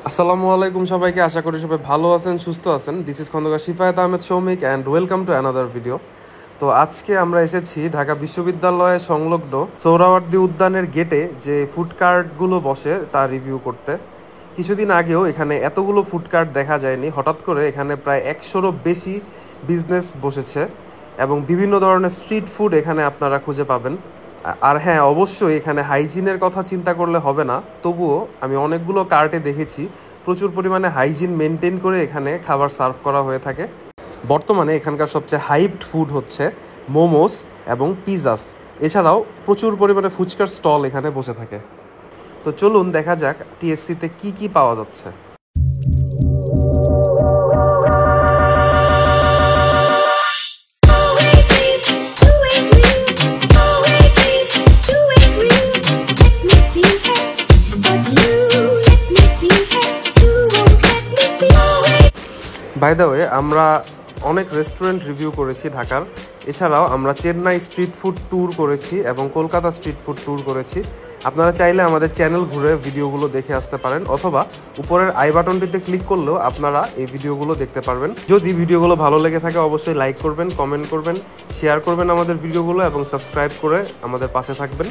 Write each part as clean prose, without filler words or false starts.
আসসালামু আলাইকুম সবাইকে, আশা করি সবাই ভালো আছেন, সুস্থ আছেন। This is Khandakar Shifayet Ahmed Soumik and welcome to another video. তো আজকে আমরা এসেছি ঢাকা বিশ্ববিদ্যালয়ে সংলগ্ন সোহরাওয়ার্দী উদ্যানের গেটে যে ফুড কার্টগুলো বসে তা রিভিউ করতে। কিছুদিন আগেও এখানে এতগুলো ফুড কার্ট দেখা যায়নি, হঠাৎ করে এখানে প্রায় 100রও বেশি বিজনেস বসেছে এবং বিভিন্ন ধরনের স্ট্রিট ফুড এখানে আপনারা খুঁজে পাবেন। আর হ্যাঁ, অবশ্যই এখানে হাইজিনের কথা চিন্তা করলে হবে না, তবুও আমি অনেকগুলো কার্টে দেখেছি প্রচুর পরিমাণে হাইজিন মেনটেন করে এখানে খাবার সার্ভ করা হয়ে থাকে। বর্তমানে এখানকার সবচেয়ে হাইপড ফুড হচ্ছে মোমোস এবং পিজাস। এছাড়াও প্রচুর পরিমাণে ফুচকার স্টল এখানে বসে থাকে। তো চলুন দেখা যাক টিএসসিতে কি কি পাওয়া যাচ্ছে। বাই দ্য ওয়ে, আমরা অনেক রেস্টুরেন্ট রিভিউ করেছি ঢাকার। এছাড়াও আমরা চেন্নাই স্ট্রিট ফুড ট্যুর করেছি এবং কলকাতা স্ট্রিট ফুড ট্যুর করেছি। আপনারা চাইলে আমাদের চ্যানেল ঘুরে ভিডিওগুলো দেখে আসতে পারেন, অথবা উপরের আই বাটনটিতে ক্লিক করলেও আপনারা এই ভিডিওগুলো দেখতে পারবেন। যদি ভিডিওগুলো ভালো লেগে থাকে অবশ্যই লাইক করবেন, কমেন্ট করবেন, শেয়ার করবেন আমাদের ভিডিওগুলো এবং সাবস্ক্রাইব করে আমাদের পাশে থাকবেন।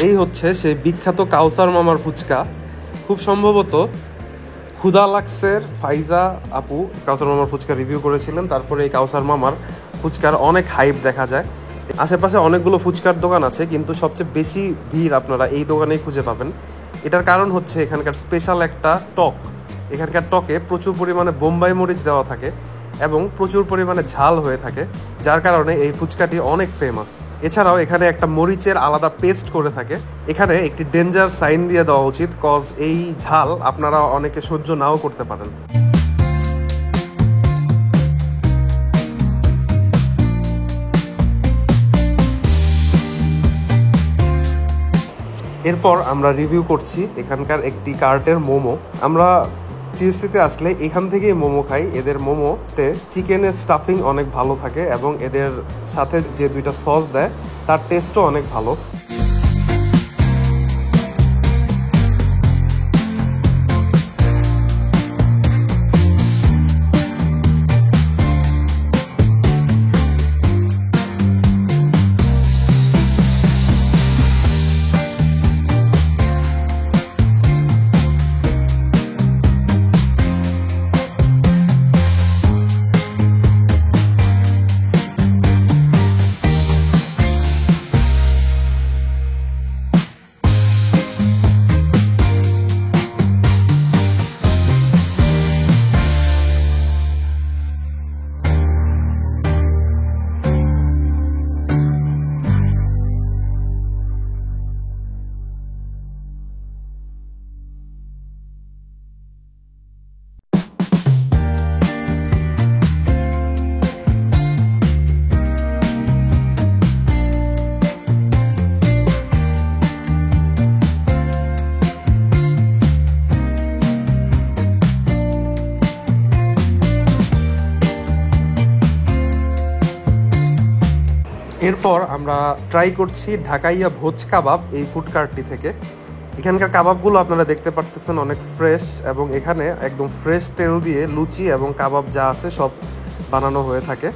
এই হচ্ছে সেই বিখ্যাত কাউসার মামার ফুচকা। খুব সম্ভবত ক্ষুধা লাক্সের ফাইজা আপু কাউসার মামার ফুচকা রিভিউ করেছিলেন, তারপরে এই কাউসার মামার ফুচকার অনেক হাইপ দেখা যায়। আশেপাশে অনেকগুলো ফুচকার দোকান আছে, কিন্তু সবচেয়ে বেশি ভিড় আপনারা এই দোকানেই খুঁজে পাবেন। এটার কারণ হচ্ছে এখানকার স্পেশাল একটা টক। এখানকার টকে প্রচুর পরিমাণে বোম্বাই মরিচ দেওয়া থাকে এবং প্রচুর পরিমাণে ঝাল হয়ে থাকে, যার কারণে এই ফুচকাটি অনেক ফেমাস। এছাড়াও এখানে একটা মরিচের আলাদা পেস্ট করে থাকে। এখানে একটি ডেঞ্জার সাইন দিয়ে দেওয়া উচিত, কজ এই ঝাল আপনারা অনেকে সহ্য নাও করতে পারেন। এরপর আমরা রিভিউ করছি এখানকার একটি কার্টের মোমো। আমরা টিএসসিতে আসলে এখান থেকেই মোমো খাই। এদের মোমোতে চিকেনের স্টাফিং অনেক ভালো থাকে এবং এদের সাথে যে দুইটা সস দেয় তার টেস্টও অনেক ভালো। এরপর আমরা ট্রাই করছি ঢাকাইয়া ভোজ কাবাব এই ফুড কার্টটি থেকে। এখানকার কাবাবগুলো আপনারা দেখতে পারতেছেন অনেক ফ্রেশ, এবং এখানে একদম ফ্রেশ তেল দিয়ে লুচি এবং কাবাব যা আছে সব বানানো হয়ে থাকে।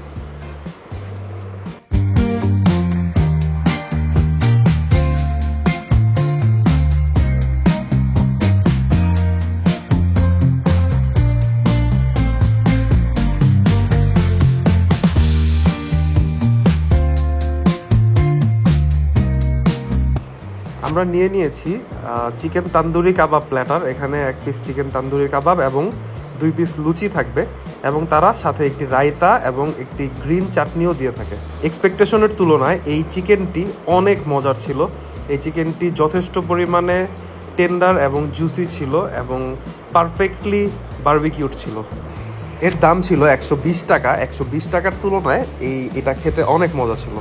আমরা নিয়ে নিয়েছি চিকেন তান্দুরি কাবাব প্ল্যাটার। এখানে এক পিস চিকেন তান্দুরি কাবাব এবং 2 পিস লুচি থাকবে, এবং তারা সাথে একটি রায়তা এবং একটি গ্রিন চাটনিও দিয়ে থাকে। এক্সপেকটেশনের তুলনায় এই চিকেনটি অনেক মজার ছিল। এই চিকেনটি যথেষ্ট পরিমাণে টেন্ডার এবং জুসি ছিল এবং পারফেক্টলি বারবিকিউড ছিল। এর দাম ছিল 120 টাকা। 120 টাকার তুলনায় এটা খেতে অনেক মজা ছিল।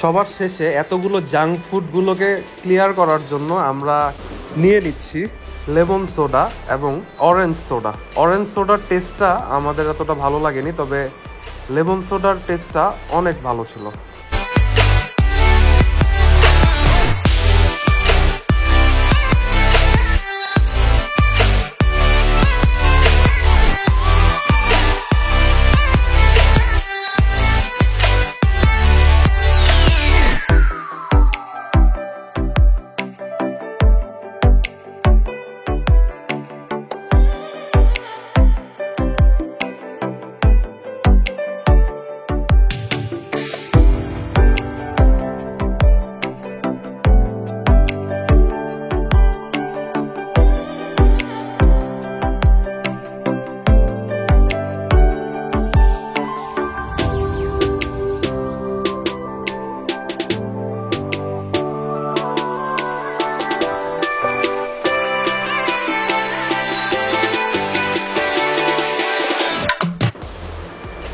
সবার শেষে এতগুলো জাঙ্ক ফুডগুলোকে ক্লিয়ার করার জন্য আমরা নিয়ে নিচ্ছি লেমন সোডা এবং অরেঞ্জ সোডা। অরেঞ্জ সোডার টেস্টটা আমাদের এতটা ভালো লাগেনি, তবে লেমন সোডার টেস্টটা অনেক ভালো ছিল।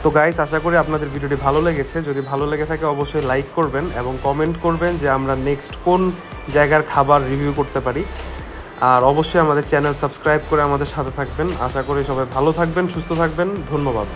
তো গাইস, আশা করি আপনাদের ভিডিওটি ভালো লেগেছে। যদি ভালো লেগে থাকে অবশ্যই লাইক করবেন এবং কমেন্ট করবেন যে আমরা নেক্সট কোন জায়গার খাবার রিভিউ করতে পারি। আর অবশ্যই আমাদের চ্যানেল সাবস্ক্রাইব করে আমাদের সাথে থাকবেন। আশা করি সবাই ভালো থাকবেন, সুস্থ থাকবেন। ধন্যবাদ।